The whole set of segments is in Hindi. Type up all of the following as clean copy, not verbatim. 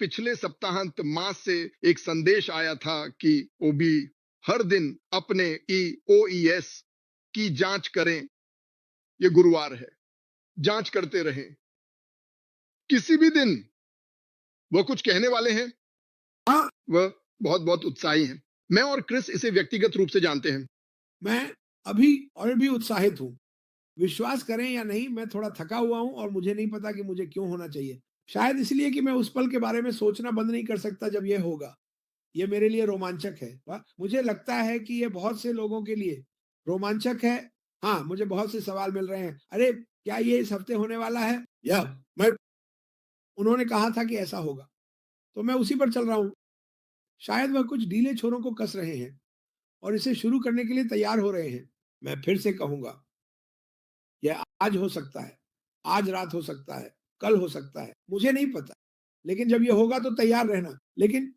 पिछले सप्ताहांत मां से एक संदेश आया था कि वो भी हर दिन अपने OES की जांच करें। ये गुरुवार है, जांच करते रहें। किसी भी दिन वह कुछ कहने वाले हैं। हाँ, वह बहुत बहुत उत्साही हैं। मैं और क्रिस इसे व्यक्तिगत रूप से जानते हैं। मैं अभी और भी उत्साहित हूँ। विश्वास करें या नहीं, मैं थोड़ा थका हुआ हूँ और मुझे नहीं पता कि मुझे क्यों होना चाहिए। शायद इसलिए कि मैं उस पल के बारे में सोचना बंद नहीं कर सकता जब ये होगा। ये मेरे लिए रोमांचक है। मुझे लगता है कि ये बहुत से लोगों के लिए रोमांचक है। हाँ, मुझे बहुत से सवाल मिल रहे हैं। अरे! क्या ये इस हफ्ते होने वाला है? या मैं उन्होंने कहा था कि ऐसा होगा, तो मैं उसी पर चल रहा हूँ। शायद वह कुछ ढीले छोरों को कस रहे हैं और इसे शुरू करने के लिए तैयार हो रहे हैं। मैं फिर से कहूँगा, यह आज हो सकता है, आज रात हो सकता है, कल हो सकता है, मुझे नहीं पता। लेकिन जब ये होगा तो तैयार रहना। लेकिन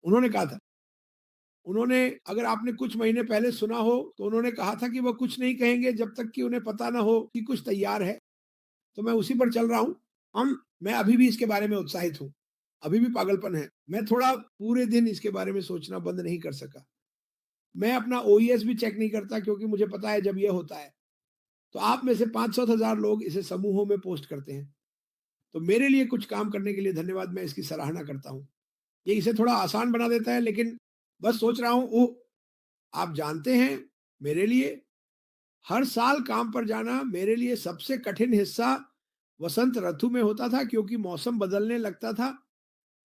उन्होंने कहा था, उन्होंने अगर आपने कुछ महीने पहले सुना हो, तो उन्होंने कहा था कि वो कुछ नहीं कहेंगे जब तक कि उन्हें पता ना हो कि कुछ तैयार है। तो मैं उसी पर चल रहा हूँ। मैं अभी भी इसके बारे में उत्साहित हूँ। अभी भी पागलपन है। मैं थोड़ा पूरे दिन इसके बारे में सोचना बंद नहीं कर सका। मैं अपना ओईएस भी चेक नहीं करता क्योंकि मुझे पता है जब ये होता है, तो आप में से 500,000 लोग इसे समूहों में पोस्ट करते हैं। तो मेरे लिए कुछ काम करने के लिए धन्यवाद, मैं इसकी सराहना करता हूँ। ये इसे थोड़ा आसान बना देता है, लेकिन बस सोच रहा हूँ, ओह! आप जानते हैं, मेरे लिए हर साल काम पर जाना मेरे लिए सबसे कठिन हिस्सा वसंत ऋतु में होता था क्योंकि मौसम बदलने लगता था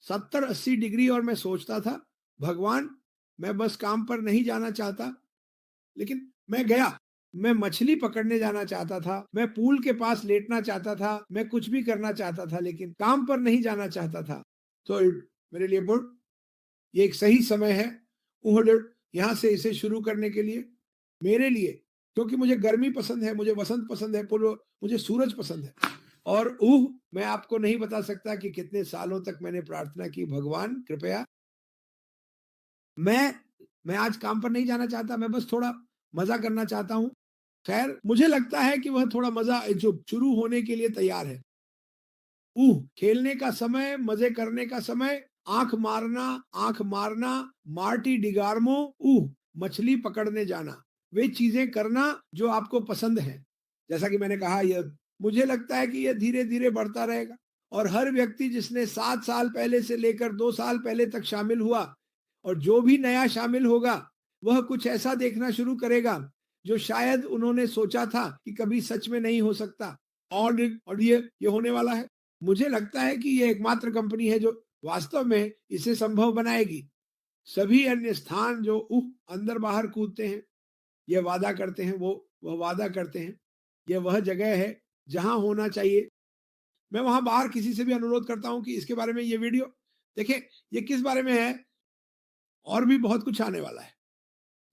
70-80 डिग्री और मैं सोचता था, भगवान, मैं बस काम पर नहीं जाना चाहता। लेकिन मैं गया। मैं मछली पकड़ने जाना चाहता था, मैं पूल के पास लेटना चाहता था, मैं कुछ भी करना चाहता था, लेकिन काम पर नहीं जाना चाहता था। तो मेरे लिए बुड ये एक सही समय है, यहाँ से इसे शुरू करने के लिए मेरे लिए, क्योंकि मुझे गर्मी पसंद है, मुझे वसंत पसंद है, पूर्व मुझे सूरज पसंद है। और मैं आपको नहीं बता सकता कि कितने सालों तक मैंने प्रार्थना की, भगवान कृपया मैं मैं आज काम पर नहीं जाना चाहता, मैं बस थोड़ा मज़ा करना चाहता हूँ। ख़ैर मुझे लगता है कि वह थोड़ा मज़ा जो शुरू होने के लिए तैयार है। खेलने का समय, मज़े करने का समय, आँख मारना, मार्टी डिगार्मो, मछली पकड़ने जाना। वे चीज़ें करना जो आपको पसंद है। जैसा कि मैंने कहा, यह मुझे लगता है कि यह धीरे-धीरे बढ़ता रहेगा और हर व्यक्ति जिसने 7 साल पहले से लेकर 2 साल पहले तक शामिल हुआ और जो भी नया शामिल होगा, वह कुछ ऐसा देखना शुरू करेगा, जो शायद उन्होंने सोचा था कि कभी सच में नहीं हो सकता। और ये होने वाला है। मुझे लगता है कि ये एकमात्र कंपनी है जो वास्तव में इसे संभव बनाएगी। सभी अन्य स्थान जो अंदर-बाहर कूदते हैं, ये वादा करते हैं, वह वादा करते हैं। ये वह जगह है जहाँ होना चाहिए। मैं वहाँ बाहर किसी से भी अनुरोध करता हूँ कि इसके बारे में ये वीडियो देखें, ये किस बारे में है, और भी बहुत कुछ आने वाला है।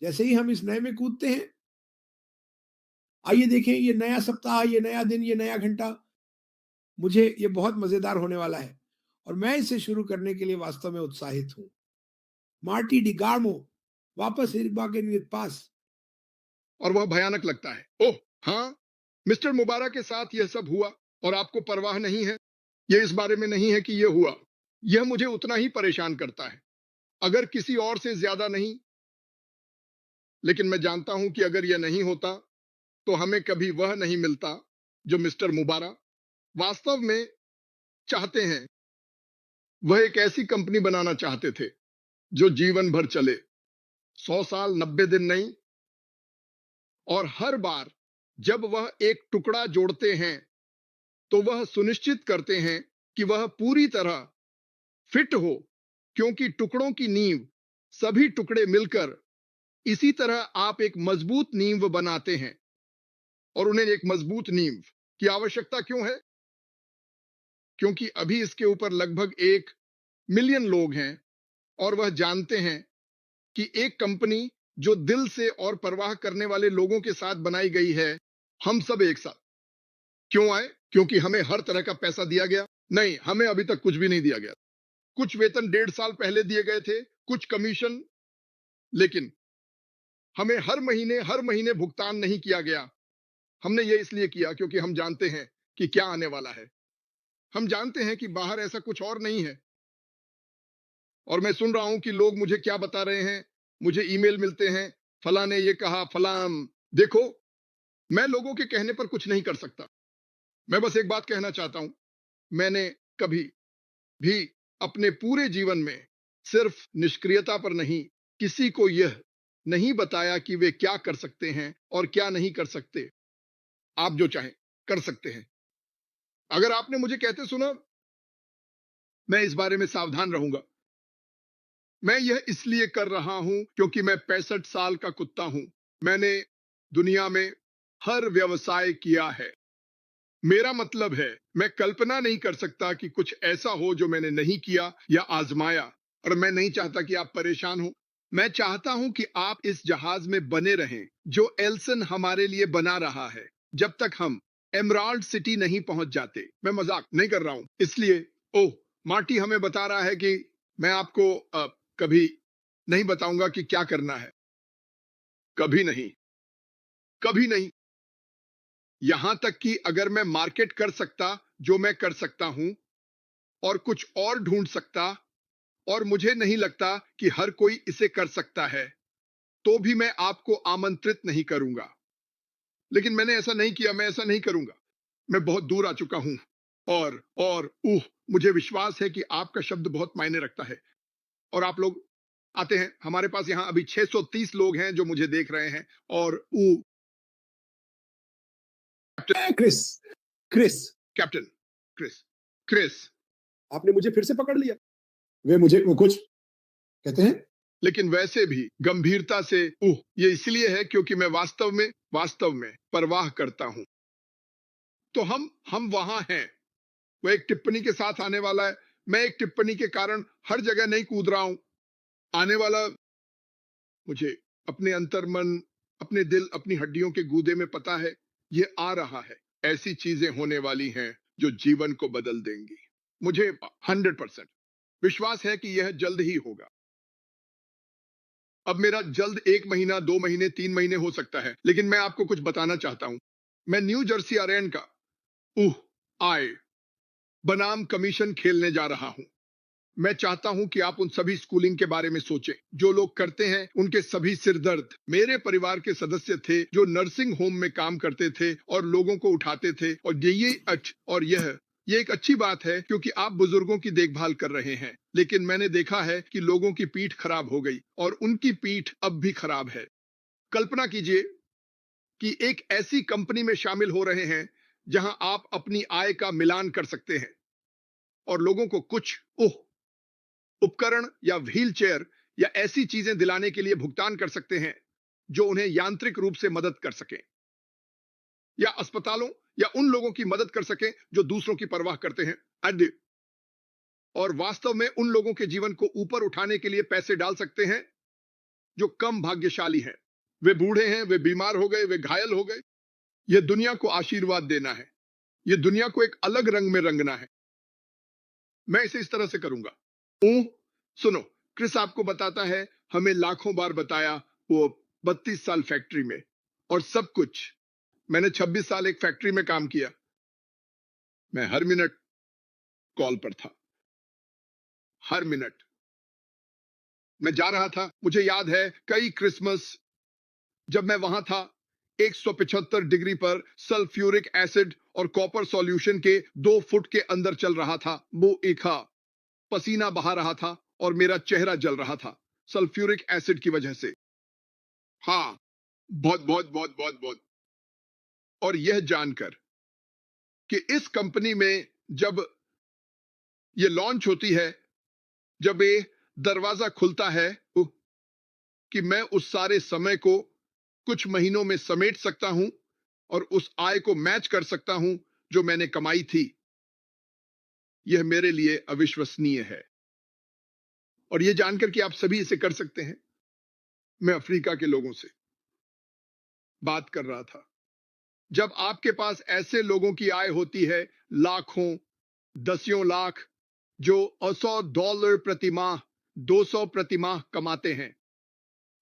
जैसे ही हम इस नए में कूदते हैं, आइए देखें ये नया सप्ताह, ये नया दिन, ये नया घंटा, मुझे ये बहुत मज़ेदार होने वाला है और मैं इसे शुरू करने के लिए वास्तव में उत्साहित हूँ। मार्टी डी गार्मो वापस इरबा के पास। और वह भयानक लगता है। ओह हाँ, मिस्टर मुबारक के साथ यह सब हुआ और आपको परवाह नहीं है। यह इस बारे में नहीं है कि यह हुआ। यह मुझे उतना ही परेशान करता है, अगर किसी और से ज्यादा नहीं। लेकिन मैं जानता हूं कि अगर यह नहीं होता तो हमें कभी वह नहीं मिलता जो मिस्टर मुबारक वास्तव में चाहते हैं। वह एक ऐसी कंपनी बनाना चाहते थे जो जीवन भर चले, 100 साल, 90 दिन नहीं। और हर बार जब वह एक टुकड़ा जोड़ते हैं तो वह सुनिश्चित करते हैं कि वह पूरी तरह फिट हो, क्योंकि टुकड़ों की नींव, सभी टुकड़े मिलकर इसी तरह आप एक मजबूत नींव बनाते हैं। और उन्हें एक मजबूत नींव की आवश्यकता क्यों है? क्योंकि अभी इसके ऊपर लगभग 1 मिलियन लोग हैं और वह जानते हैं कि एक कंपनी जो दिल से और परवाह करने वाले लोगों के साथ बनाई गई है। हम सब एक साथ क्यों आए? क्योंकि हमें हर तरह का पैसा दिया गया? नहीं, हमें अभी तक कुछ भी नहीं दिया गया। कुछ वेतन 1.5 साल पहले दिए गए थे, कुछ कमीशन, लेकिन हमें हर महीने भुगतान नहीं किया गया। हमने ये इसलिए किया क्योंकि हम जानते हैं कि क्या आने वाला है। हम जानते हैं कि बाहर ऐसा कुछ और नहीं है। और मैं सुन रहा हूं कि लोग मुझे क्या बता रहे हैं, मुझे ईमेल मिलते हैं, फला ने ये कहा, फलाम। देखो, मैं लोगों के कहने पर कुछ नहीं कर सकता। मैं बस एक बात कहना चाहता हूं, मैंने कभी भी अपने पूरे जीवन में सिर्फ निष्क्रियता पर नहीं, किसी को यह नहीं बताया कि वे क्या कर सकते हैं और क्या नहीं कर सकते। आप जो चाहें कर सकते हैं। अगर आपने मुझे कहते सुना, मैं इस बारे में सावधान रहूंगा। मैं यह इसलिए कर रहा हूं क्योंकि मैं 65 साल का कुत्ता हूं। मैंने दुनिया में हर व्यवसाय किया है। मेरा मतलब है, मैं कल्पना नहीं कर सकता कि कुछ ऐसा हो जो मैंने नहीं किया या आजमाया। और मैं नहीं चाहता कि आप परेशान हो। मैं चाहता हूं कि आप इस जहाज में बने रहें जो एल्सन हमारे लिए बना रहा है, जब तक हम एमराल्ड सिटी नहीं पहुंच जाते। मैं मजाक नहीं कर रहा हूं। इसलिए ओह, मार्टी हमें बता रहा है कि मैं आपको कभी नहीं बताऊंगा कि क्या करना है। कभी नहीं, कभी नहीं। यहां तक कि अगर मैं मार्केट कर सकता जो मैं कर सकता हूं और कुछ और ढूंढ सकता, और मुझे नहीं लगता कि हर कोई इसे कर सकता है, तो भी मैं आपको आमंत्रित नहीं करूंगा। लेकिन मैंने ऐसा नहीं किया, मैं ऐसा नहीं करूंगा। मैं बहुत दूर आ चुका हूं। और मुझे विश्वास है कि आपका शब्द बहुत मायने रखता है। और आप लोग आते हैं, हमारे पास यहाँ अभी 630 लोग हैं जो मुझे देख रहे हैं। और Chris, Chris, captain Chris, Chris. आपने मुझे फिर से पकड़ लिया। वे मुझे वो कुछ कहते हैं। लेकिन वैसे भी गंभीरता से ये इसलिए है क्योंकि मैं वास्तव में परवाह करता हूं। तो हम वहां हैं। वो एक टिप्पणी के साथ आने वाला है। मैं एक टिप्पणी के कारण हर जगह नहीं कूद रहा हूं। आने वाला, मुझे अपने अंतर्मन, अपने दिल, अपनी हड्डियों के गूदे में पता है, ये आ रहा है। ऐसी चीजें होने वाली हैं जो जीवन को बदल देंगी। मुझे 100% विश्वास है कि यह जल्द ही होगा। अब मेरा जल्द 1 महीना, 2 महीने, 3 महीने हो सकता है, लेकिन मैं आपको कुछ बताना चाहता हूं। मैं न्यू जर्सी अरेन का आय बनाम कमीशन खेलने जा रहा हूं। मैं चाहता हूं कि आप उन सभी स्कूलिंग के बारे में सोचें जो लोग करते हैं। उनके सभी सिरदर्द मेरे परिवार के सदस्य थे जो नर्सिंग होम में काम करते थे और लोगों को उठाते थे। और ये एक अच्छी बात है क्योंकि आप बुजुर्गों की देखभाल कर रहे हैं। लेकिन मैंने देखा है कि लोगों की पीठ खराब हो गई और उनकी पीठ अब भी खराब है। कल्पना कीजिए कि एक ऐसी कंपनी में शामिल हो रहे हैं जहां आप अपनी आय का मिलान कर सकते हैं और लोगों को कुछ उपकरण या व्हील चेयर या ऐसी चीजें दिलाने के लिए भुगतान कर सकते हैं जो उन्हें यांत्रिक रूप से मदद कर सकें, या अस्पतालों या उन लोगों की मदद कर सकें जो दूसरों की परवाह करते हैं। और वास्तव में उन लोगों के जीवन को ऊपर उठाने के लिए पैसे डाल सकते हैं जो कम भाग्यशाली हैं। वे बूढ़े हैं, वे बीमार हो गए, वे घायल हो गए। यह दुनिया को आशीर्वाद देना है। यह दुनिया को एक अलग रंग में रंगना है। मैं इसे इस तरह से करूंगा। सुनो, क्रिस आपको बताता है, हमें लाखों बार बताया, वो 32 साल फैक्ट्री में और सब कुछ। मैंने 26 साल एक फैक्ट्री में काम किया। मैं हर मिनट कॉल पर था, हर मिनट। मैं जा रहा था, मुझे याद है कई क्रिसमस जब मैं वहां था, 175 डिग्री पर सल्फ्यूरिक एसिड और कॉपर सॉल्यूशन के 2 फुट के अंदर चल रहा था। वो एका पसीना बहा रहा था और मेरा चेहरा जल रहा था सल्फ्यूरिक एसिड की वजह से। हाँ, बहुत बहुत बहुत बहुत बहुत। और यह जानकर कि इस कंपनी में जब ये लॉन्च होती है, जब ये दरवाजा खुलता है, कि मैं उस सारे समय को कुछ महीनों में समेट सकता हूं और उस आय को मैच कर सकता हूं जो मैंने कमाई थी, यह मेरे लिए अविश्वसनीय है। और यह जानकर कि आप सभी इसे कर सकते हैं। मैं अफ्रीका के लोगों से बात कर रहा था। जब आपके पास ऐसे लोगों की आय होती है, लाखों, दसियों लाख, जो $100 प्रति माह, 200 प्रति माह कमाते हैं,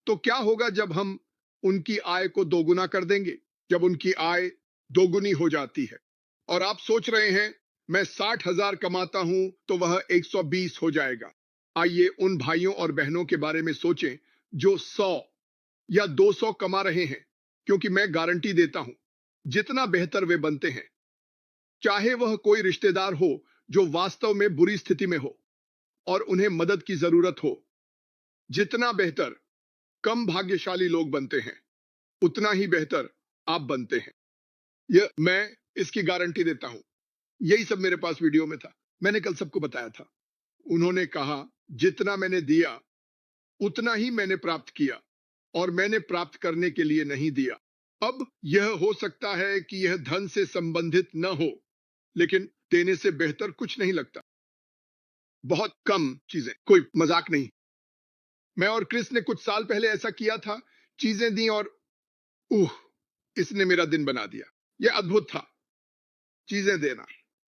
तो क्या होगा जब हम उनकी आय को दोगुना कर देंगे, जब उनकी आय दोगुनी हो जाती है। और आप सोच रहे हैं मैं 60,000 कमाता हूं तो वह 120 हो जाएगा। आइए उन भाइयों और बहनों के बारे में सोचें जो 100 या 200 कमा रहे हैं, क्योंकि मैं गारंटी देता हूं जितना बेहतर वे बनते हैं, चाहे वह कोई रिश्तेदार हो जो वास्तव में बुरी स्थिति में हो और उन्हें मदद की जरूरत हो, जितना बेहतर कम भाग्यशाली लोग बनते हैं, उतना ही बेहतर आप बनते हैं। यह मैं इसकी गारंटी देता हूं। यही सब मेरे पास वीडियो में था। मैंने कल सबको बताया था। उन्होंने कहा जितना मैंने दिया उतना ही मैंने प्राप्त किया, और मैंने प्राप्त करने के लिए नहीं दिया। अब यह हो सकता है कि यह धन से संबंधित न हो, लेकिन देने से बेहतर कुछ नहीं लगता। बहुत कम चीजें, कोई मजाक नहीं। मैं और क्रिस ने कुछ साल पहले ऐसा किया था, चीजें दी और इसने मेरा दिन बना दिया। यह अद्भुत था, चीजें देना।